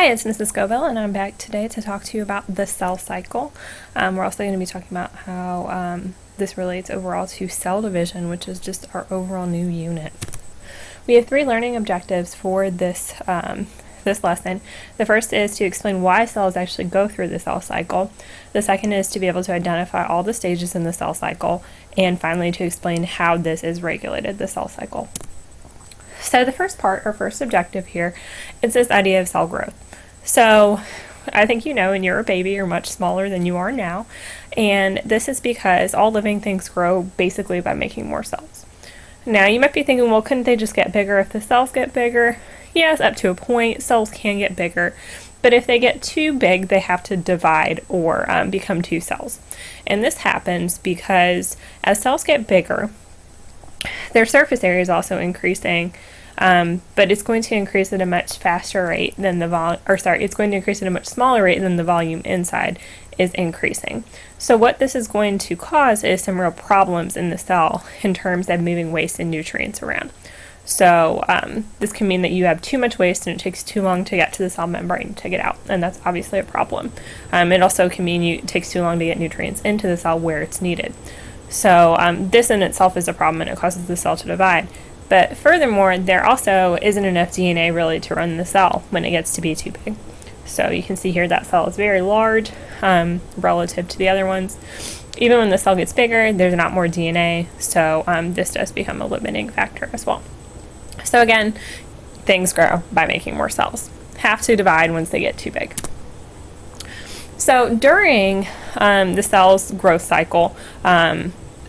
Hi, it's Mrs. Scoville, and I'm back today to talk to you about the cell cycle. We're also going to be talking about how this relates overall to cell division, which is just our overall new unit. We have 3 learning objectives for this lesson. The first is to explain why cells actually go through the cell cycle. The second is to be able to identify all the stages in the cell cycle, and finally to explain how this is regulated, the cell cycle. So the first part, our first objective here, is this idea of cell growth. So I think you know when you're a baby, you're much smaller than you are now, and this is because all living things grow basically by making more cells. Now you might be thinking, well, couldn't they just get bigger if the cells get bigger? Yes, up to a point, cells can get bigger, but if they get too big, they have to divide or become 2 cells. And this happens because as cells get bigger, their surface area is also increasing, but it's going to increase at a much faster rate than it's going to increase at a much smaller rate than the volume inside is increasing. So what this is going to cause is some real problems in the cell in terms of moving waste and nutrients around. So this can mean that you have too much waste and it takes too long to get to the cell membrane to get out, and that's obviously a problem. It also can mean it takes too long to get nutrients into the cell where it's needed. So this in itself is a problem, and it causes the cell to divide. But furthermore, there also isn't enough DNA really to run the cell when it gets to be too big. So you can see here that cell is very large relative to the other ones. Even when the cell gets bigger, there's not more DNA, so this does become a limiting factor as well. So again, things grow by making more cells. Have to divide once they get too big. So during the cell's growth cycle,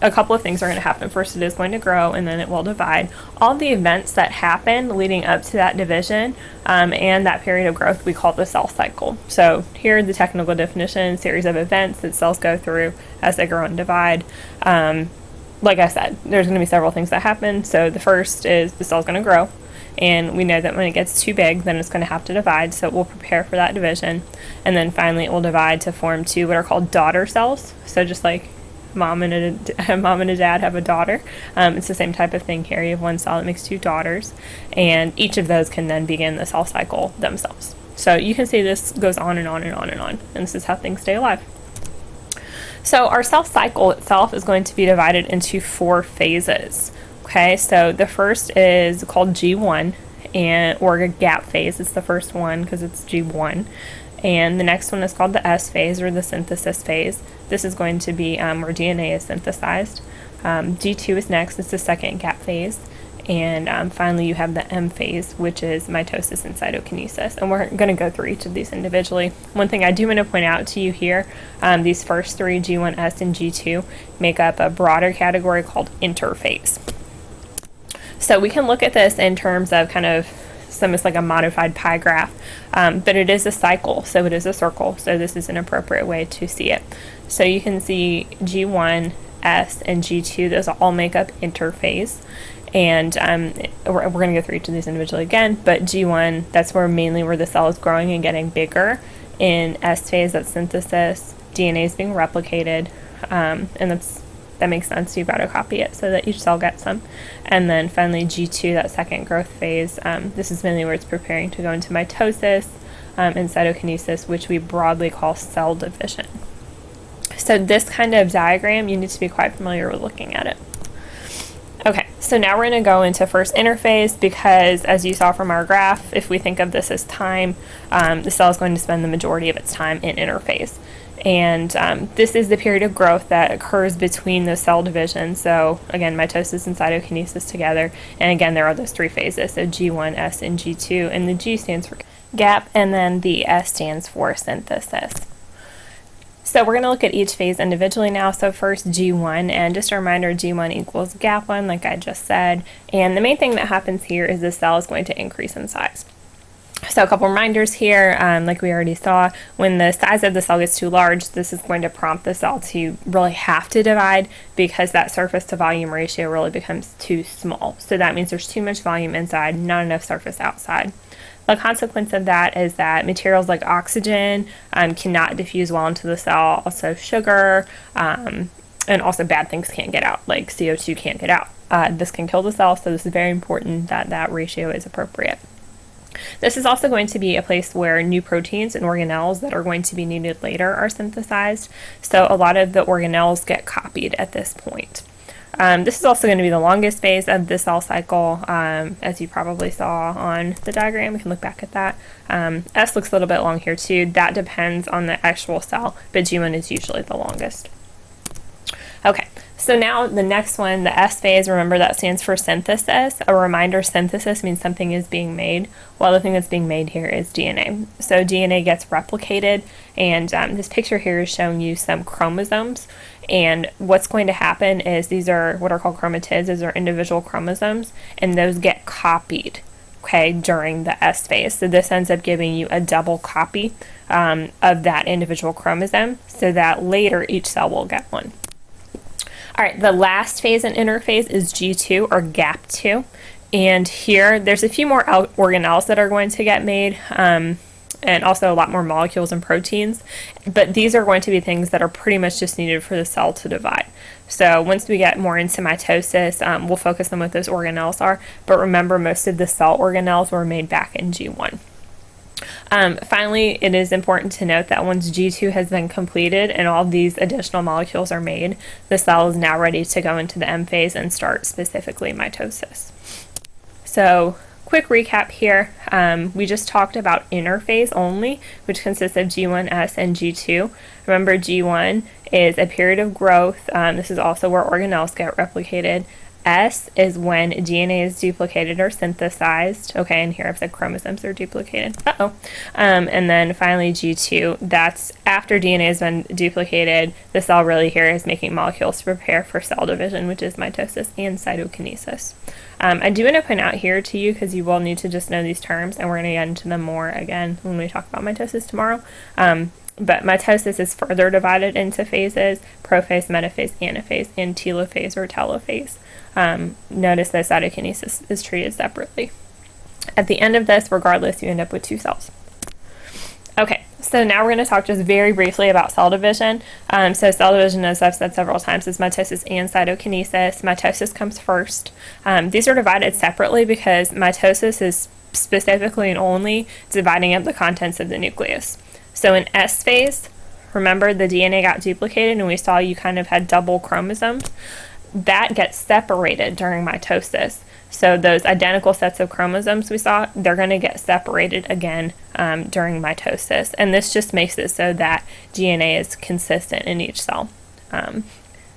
a couple of things are going to happen. First, it is going to grow, and then it will divide. All the events that happen leading up to that division and that period of growth we call the cell cycle. So here the technical definition: series of events that cells go through as they grow and divide. Like I said, there's going to be several things that happen. So the first is the cell's going to grow, and we know that when it gets too big, then it's going to have to divide, so it will prepare for that division. And then finally it will divide to form 2 what are called daughter cells. So just like mom and a dad have a daughter, it's the same type of thing here. You have one cell that makes 2 daughters, and each of those can then begin the cell cycle themselves. So you can see this goes on and on and on and on, and this is how things stay alive. So our cell cycle itself is going to be divided into 4 phases. Okay, so the first is called G1, or a gap phase. It's the first one because it's G1. And the next one is called the S phase, or the synthesis phase. This is going to be where DNA is synthesized. G2 is next. It's the second gap phase. And finally, you have the M phase, which is mitosis and cytokinesis. And we're going to go through each of these individually. One thing I do want to point out to you here, these first 3, G1, S, and G2, make up a broader category called interphase. So we can look at this in terms of kind of almost like a modified pie graph, but it is a cycle, so it is a circle, so this is an appropriate way to see it. So you can see G1, S, and G2, those all make up interphase, and we're going to go through each of these individually again, but G1, that's mainly where the cell is growing and getting bigger. In S phase, that's synthesis, DNA is being replicated, and that makes sense. You've got to copy it so that each cell gets some. And then finally G2, that second growth phase, this is mainly where it's preparing to go into mitosis and cytokinesis, which we broadly call cell division. So this kind of diagram, you need to be quite familiar with looking at it. Okay, so now we're going to go into first interphase, because as you saw from our graph, if we think of this as time, the cell is going to spend the majority of its time in interphase. And this is the period of growth that occurs between the cell divisions. So again, mitosis and cytokinesis together. And again, there are those 3 phases, so G1, S, and G2. And the G stands for gap, and then the S stands for synthesis. So we're going to look at each phase individually now. So first G1, and just a reminder, G1 equals gap 1, like I just said. And the main thing that happens here is the cell is going to increase in size. So a couple reminders here, like we already saw, when the size of the cell gets too large, this is going to prompt the cell to really have to divide, because that surface to volume ratio really becomes too small. So that means there's too much volume inside, not enough surface outside. The consequence of that is that materials like oxygen cannot diffuse well into the cell, also sugar, and also bad things can't get out, like CO2 can't get out. This can kill the cell, so this is very important that that ratio is appropriate. This is also going to be a place where new proteins and organelles that are going to be needed later are synthesized. So a lot of the organelles get copied at this point. This is also going to be the longest phase of the cell cycle, as you probably saw on the diagram. We can look back at that. S looks a little bit long here too. That depends on the actual cell, but G1 is usually the longest. Okay, so now the next one, the S phase, remember that stands for synthesis. A reminder, synthesis means something is being made. Well, the thing that's being made here is DNA. So DNA gets replicated, and this picture here is showing you some chromosomes. And what's going to happen is these are what are called chromatids. These are individual chromosomes, and those get copied, okay, during the S phase. So this ends up giving you a double copy of that individual chromosome, so that later each cell will get one. All right, the last phase and interphase is G2 or GAP2. And here there's a few more organelles that are going to get made, and also a lot more molecules and proteins. But these are going to be things that are pretty much just needed for the cell to divide. So once we get more into mitosis, we'll focus on what those organelles are. But remember, most of the cell organelles were made back in G1. Finally, it is important to note that once G2 has been completed and all these additional molecules are made, the cell is now ready to go into the M phase and start specifically mitosis. So, quick recap here. We just talked about interphase only, which consists of G1, S, and G2. Remember, G1 is a period of growth. This is also where organelles get replicated. S is when DNA is duplicated or synthesized. Okay, and here I've said chromosomes are duplicated. And then finally G2, that's after DNA has been duplicated, the cell really here is making molecules to prepare for cell division, which is mitosis and cytokinesis. I do want to point out here to you, because you will need to just know these terms, and we're going to get into them more again when we talk about mitosis tomorrow. But mitosis is further divided into phases: prophase, metaphase, anaphase, and telophase or telophase. Notice that cytokinesis is treated separately. At the end of this, regardless, you end up with two cells. Okay, so now we're going to talk just very briefly about cell division. So cell division, as I've said several times, is mitosis and cytokinesis. Mitosis comes first. These are divided separately because mitosis is specifically and only dividing up the contents of the nucleus. So in S phase, remember the DNA got duplicated and we saw you kind of had double chromosomes. That gets separated during mitosis. So those identical sets of chromosomes we saw, they're going to get separated again during mitosis. And this just makes it so that DNA is consistent in each cell. And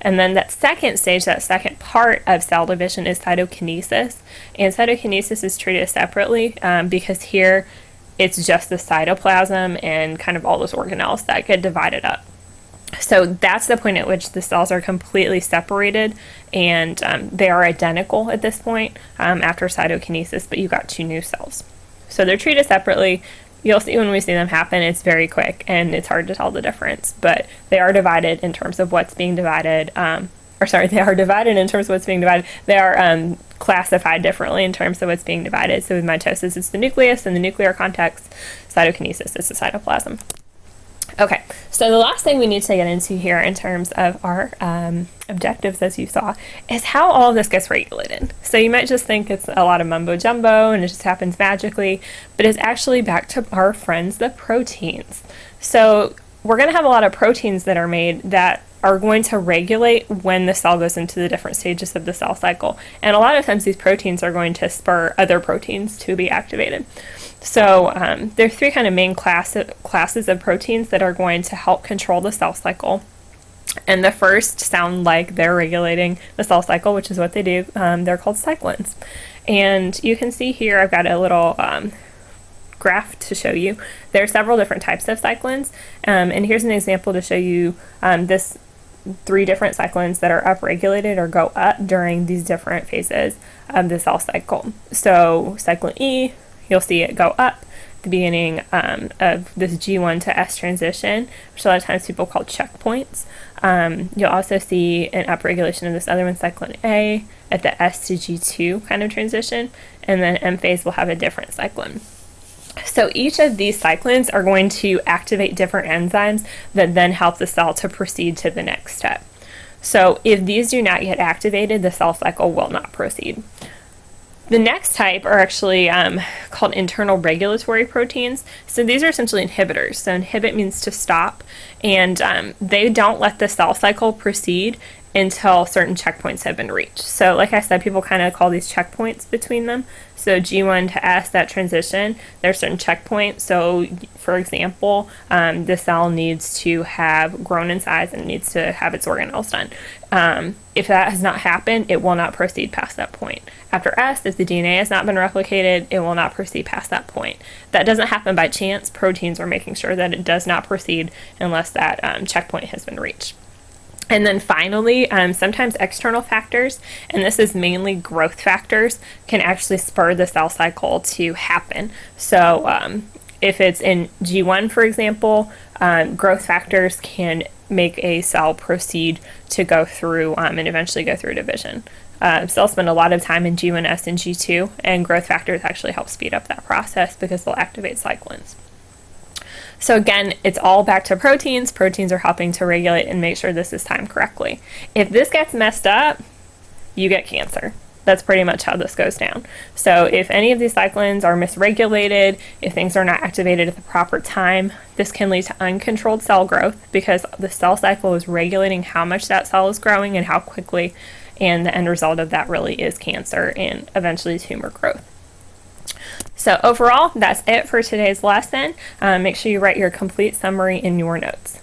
then that second stage, that second part of cell division is cytokinesis. And cytokinesis is treated separately because here it's just the cytoplasm and kind of all those organelles that get divided up. So that's the point at which the cells are completely separated, and they are identical at this point after cytokinesis, but you got two new cells. So they're treated separately. You'll see when we see them happen, it's very quick and it's hard to tell the difference, but they are divided in terms of what's being divided. They are divided in terms of what's being divided. They are classified differently in terms of what's being divided. So with mitosis, it's the nucleus and the nuclear context. Cytokinesis is the cytoplasm. Okay, so the last thing we need to get into here in terms of our objectives, as you saw, is how all of this gets regulated. So you might just think it's a lot of mumbo jumbo and it just happens magically, but it's actually back to our friends, the proteins. So we're going to have a lot of proteins that are made that are going to regulate when the cell goes into the different stages of the cell cycle. And a lot of times these proteins are going to spur other proteins to be activated. So there are three kind of main classes of proteins that are going to help control the cell cycle. And the first sound like they're regulating the cell cycle, which is what they do. They're called cyclins. And you can see here I've got a little graph to show you. There are several different types of cyclins. And here's an example to show you this three different cyclins that are upregulated or go up during these different phases of the cell cycle. So cyclin E, you'll see it go up at the beginning of this G1 to S transition, which a lot of times people call checkpoints. You'll also see an upregulation of this other one, cyclin A, at the S to G2 kind of transition, and then M phase will have a different cyclin. So each of these cyclins are going to activate different enzymes that then help the cell to proceed to the next step. So if these do not get activated, the cell cycle will not proceed. The next type are actually called internal regulatory proteins. So these are essentially inhibitors. So inhibit means to stop, and they don't let the cell cycle proceed until certain checkpoints have been reached. So like I said, people kind of call these checkpoints between them. So G1 to S, that transition, there's certain checkpoints. So for example, the cell needs to have grown in size and it needs to have its organelles done. If that has not happened, it will not proceed past that point. After S, if the DNA has not been replicated, it will not proceed past that point. That doesn't happen by chance. Proteins are making sure that it does not proceed unless that checkpoint has been reached. And then finally, sometimes external factors, and this is mainly growth factors, can actually spur the cell cycle to happen. So if it's in G1, for example, growth factors can make a cell proceed to go through and eventually go through division. Cells spend a lot of time in G1S and G2, and growth factors actually help speed up that process because they'll activate cyclins. So again, it's all back to proteins. Proteins are helping to regulate and make sure this is timed correctly. If this gets messed up, you get cancer. That's pretty much how this goes down. So if any of these cyclins are misregulated, if things are not activated at the proper time, this can lead to uncontrolled cell growth because the cell cycle is regulating how much that cell is growing and how quickly, and the end result of that really is cancer and eventually tumor growth. So overall, that's it for today's lesson. Make sure you write your complete summary in your notes.